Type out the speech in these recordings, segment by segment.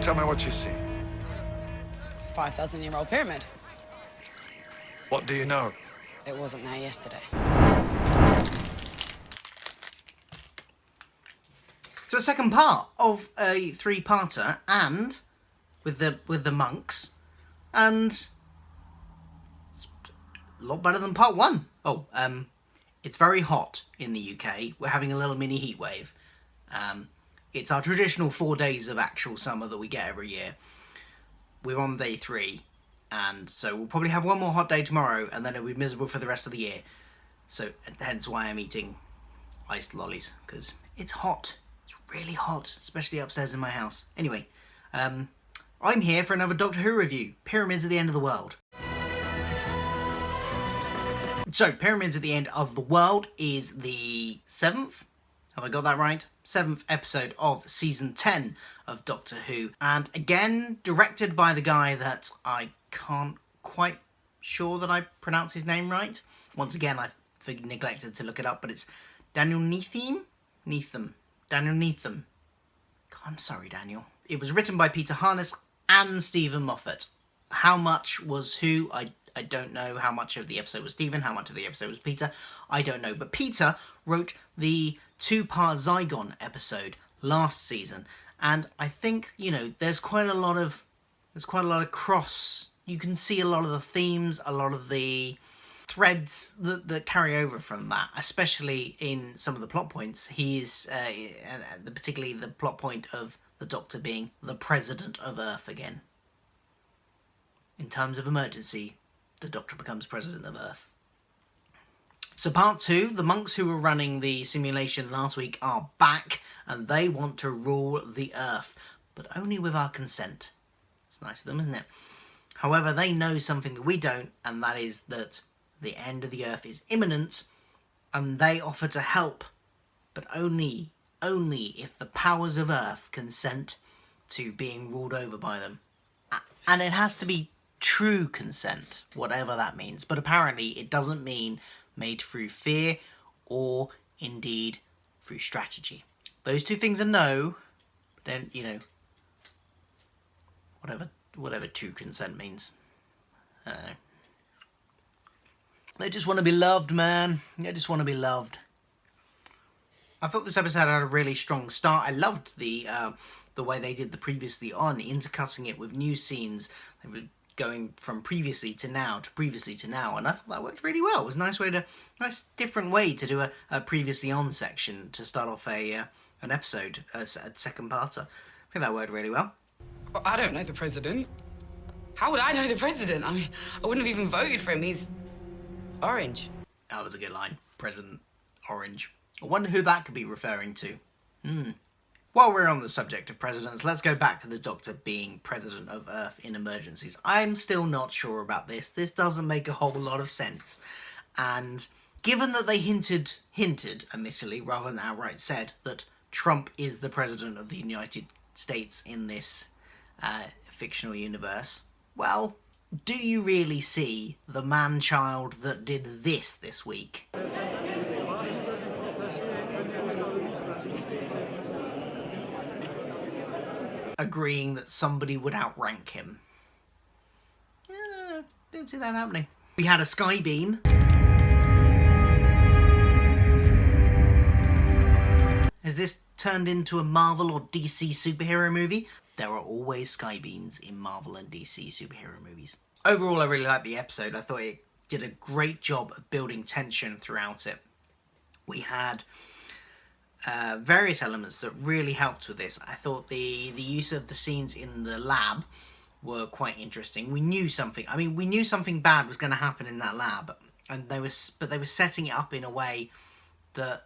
Tell me what you see. It's a 5,000-year-old pyramid. What do you know? It wasn't there yesterday. So the second part of a three-parter, and with the monks, and it's a lot better than part one. Oh, it's very hot in the UK. We're having a little mini heat wave. It's our traditional 4 days of actual summer that we get every year. We're on day 3, and so we'll probably have one more hot day tomorrow, and then it'll be miserable for the rest of the year. So hence why I'm eating iced lollies, because it's hot. It's really hot, especially upstairs in my house. Anyway, I'm here for another Doctor Who review, Pyramids at the End of the World. So, Pyramids at the End of the World is the 7th, have I got that right? 7th episode of Season 10 of Doctor Who. And again, directed by the guy that I can't quite sure that I pronounce his name right. Once again, I neglected to look it up, but it's Daniel Neetham? Daniel Neetham. I'm sorry, Daniel. It was written by Peter Harness and Stephen Moffat. How much was who? I don't know. How much of the episode was Stephen, how much of the episode was Peter, I don't know. But Peter wrote the 2-part Zygon episode last season, and I think, you know, there's quite a lot of cross. You can see a lot of the themes, a lot of the threads that carry over from that, especially in some of the plot points. He's particularly the plot point of the Doctor being the President of Earth again. In times of emergency, the Doctor becomes President of Earth. So part 2, the monks who were running the simulation last week are back, and they want to rule the Earth, but only with our consent. It's nice of them, isn't it? However, they know something that we don't, and that is that the end of the Earth is imminent, and they offer to help, but only if the powers of Earth consent to being ruled over by them. And it has to be true consent, whatever that means. But apparently it doesn't mean made through fear or indeed through strategy. Those two things are no, but then, you know, whatever true consent means. I don't know. They just want to be loved, man. They just want to be loved. I thought this episode had a really strong start. I loved the way they did the previously on, intercutting it with new scenes. They were going from previously to now to previously to now, and I thought that worked really well. It was a nice different way to do a previously on section to start off an episode, a second parter. I think that worked really well. I don't know the president. How would I know the president? I mean, I wouldn't have even voted for him. He's orange. That was a good line. President Orange. I wonder who that could be referring to. While we're on the subject of presidents, let's go back to the Doctor being President of Earth in emergencies. I'm still not sure about this. This doesn't make a whole lot of sense. And given that they hinted, admittedly, rather than outright said, that Trump is the President of the United States in this fictional universe, well, do you really see the man-child that did this week? Agreeing that somebody would outrank him? Yeah, no, didn't see that happening. We had a skybeam. Has this turned into a Marvel or DC superhero movie? There are always skybeams in Marvel and DC superhero movies. Overall, I really liked the episode. I thought it did a great job of building tension throughout it. We had various elements that really helped with this. I thought the use of the scenes in the lab were quite interesting. We knew something. I mean, we knew something bad was going to happen in that lab, and they were setting it up in a way that,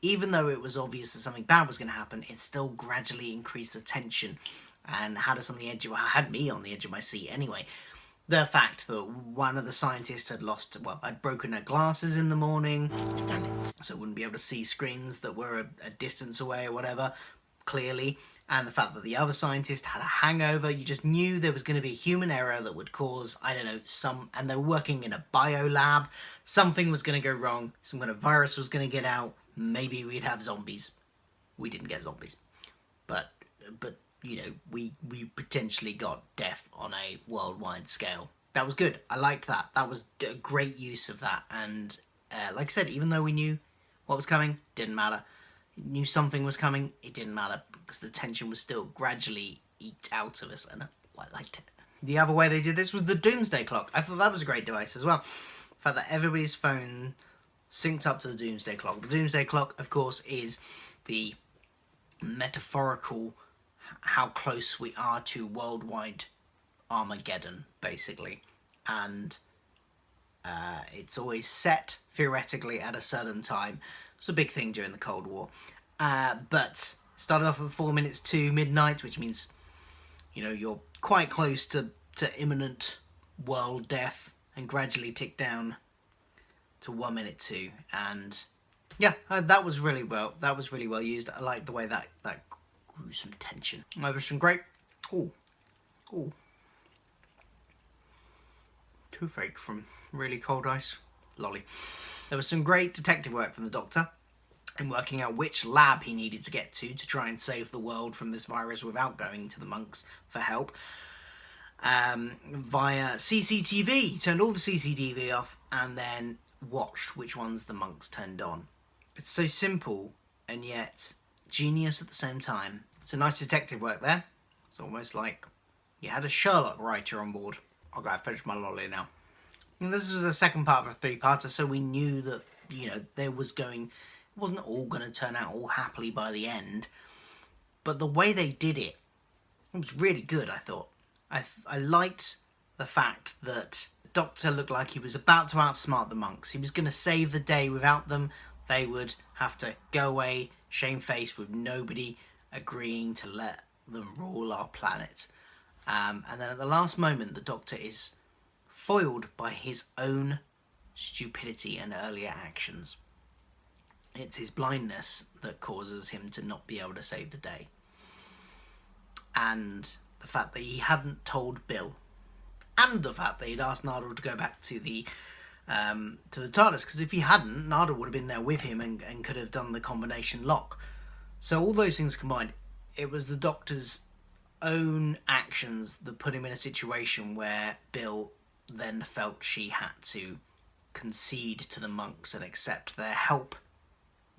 even though it was obvious that something bad was going to happen, it still gradually increased the tension and had me on the edge of my seat anyway. The fact that one of the scientists had broken her glasses in the morning, damn it, so wouldn't be able to see screens that were a distance away or whatever, clearly, and the fact that the other scientist had a hangover. You just knew there was going to be human error that would cause, I don't know, and they were working in a bio lab, something was going to go wrong, some kind of virus was going to get out, maybe we'd have zombies. We didn't get zombies. But you know, we potentially got death on a worldwide scale. That was good. I liked that. That was a great use of that. And like I said, even though we knew what was coming, didn't matter. Knew something was coming, it didn't matter, because the tension was still gradually eked out of us, and I liked it. The other way they did this was the Doomsday Clock. I thought that was a great device as well. The fact that everybody's phone synced up to the Doomsday Clock. The Doomsday Clock, of course, is the metaphorical how close we are to worldwide Armageddon, basically. And it's always set, theoretically, at a certain time. It's a big thing during the Cold War. But started off at 4 minutes to midnight, which means, you know, you're quite close to imminent world death, and gradually tick down to 1 minute to. And yeah, that was really well used. I like the way that grew some tension. There was some great toothache from really cold ice. Lolly. There was some great detective work from the Doctor in working out which lab he needed to get to try and save the world from this virus without going to the monks for help. Via CCTV. He turned all the CCTV off and then watched which ones the monks turned on. It's so simple and yet genius at the same time. It's a nice detective work there. It's almost like you had a Sherlock writer on board. I'll go finish my lolly now. And this was the second part of a three-parter, so we knew that, you know, it wasn't all going to turn out all happily by the end. But the way they did it was really good, I thought. I liked the fact that the Doctor looked like he was about to outsmart the monks. He was going to save the day. Without them, they would have to go away shamefaced with nobody agreeing to let them rule our planet. And then at the last moment, the Doctor is foiled by his own stupidity and earlier actions. It's his blindness that causes him to not be able to save the day. And the fact that he hadn't told Bill. And the fact that he'd asked Nardole to go back to the TARDIS. Because if he hadn't, Nardole would have been there with him and could have done the combination lock. So all those things combined, it was the Doctor's own actions that put him in a situation where Bill then felt she had to concede to the monks and accept their help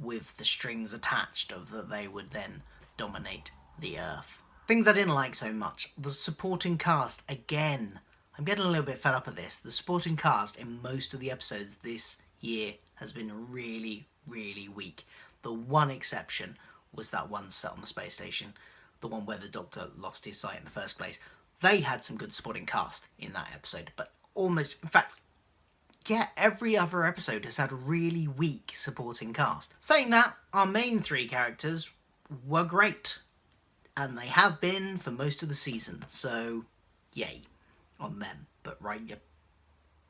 with the strings attached of that they would then dominate the Earth. Things I didn't like so much. The supporting cast, again, I'm getting a little bit fed up of this. The supporting cast in most of the episodes this year has been really, really weak. The one exception was that one set on the space station, the one where the Doctor lost his sight in the first place. They had some good supporting cast in that episode, but almost, in fact, yeah, every other episode has had really weak supporting cast. Saying that, our main three characters were great, and they have been for most of the season, so yay on them. But write your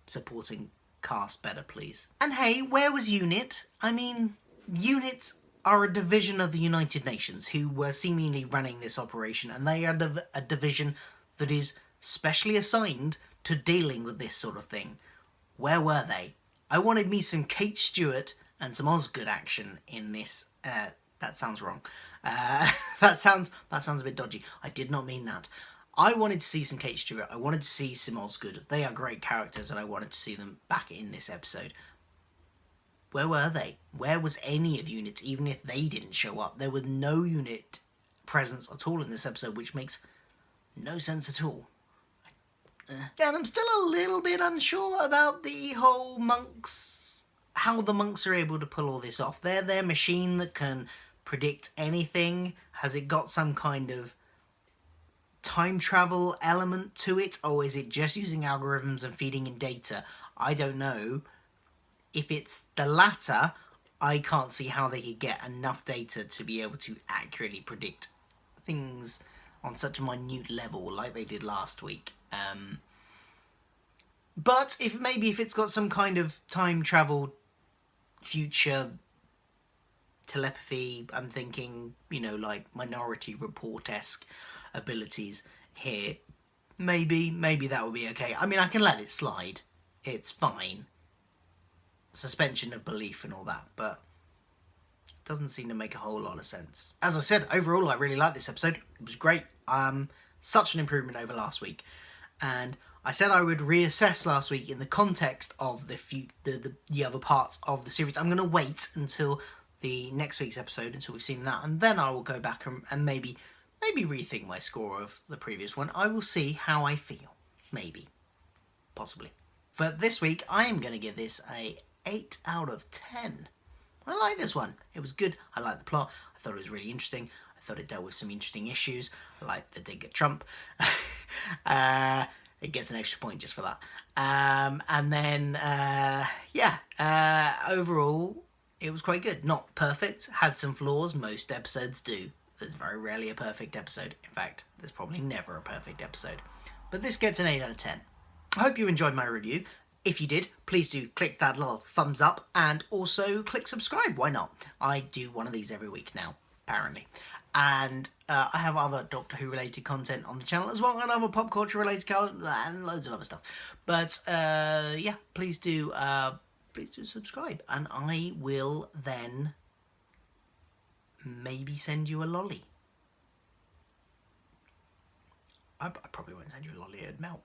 supporting cast better, please. And hey, where was UNIT? I mean, UNIT are a division of the United Nations who were seemingly running this operation, and they are a division that is specially assigned to dealing with this sort of thing. Where were they? I wanted me some Kate Stewart and some Osgood action in this. That sounds wrong. That sounds a bit dodgy. I did not mean that. I wanted to see some Kate Stewart. I wanted to see some Osgood. They are great characters, and I wanted to see them back in this episode. Where were they? Where was any of UNIT, even if they didn't show up? There was no UNIT presence at all in this episode, which makes no sense at all. And I'm still a little bit unsure about the whole monks, how the monks are able to pull all this off. They're their machine that can predict anything. Has it got some kind of time travel element to it, or is it just using algorithms and feeding in data? I don't know. If it's the latter, I can't see how they could get enough data to be able to accurately predict things on such a minute level like they did last week. But if it's got some kind of time travel future telepathy, I'm thinking, you know, like Minority Report-esque abilities here, maybe that would be okay. I mean, I can let it slide. It's fine. Suspension of belief and all that, but doesn't seem to make a whole lot of sense. As I said, overall, I really liked this episode. It was great. Such an improvement over last week. And I said I would reassess last week in the context of the other parts of the series. I'm going to wait until the next week's episode, until we've seen that, and then I will go back and maybe rethink my score of the previous one. I will see how I feel. Maybe. Possibly. For this week, I am going to give this a 8 out of 10. I like this one. It was good. I liked the plot. I thought it was really interesting. I thought it dealt with some interesting issues. I liked the dig at Trump. It gets an extra point just for that. And then, overall, it was quite good. Not perfect. Had some flaws. Most episodes do. There's very rarely a perfect episode. In fact, there's probably never a perfect episode. But this gets an 8 out of 10. I hope you enjoyed my review. If you did, please do click that little thumbs up and also click subscribe. Why not? I do one of these every week now, apparently. And I have other Doctor Who related content on the channel as well, and other pop culture related content and loads of other stuff. But please do subscribe, and I will then maybe send you a lolly. I probably won't send you a lolly, it'd melt.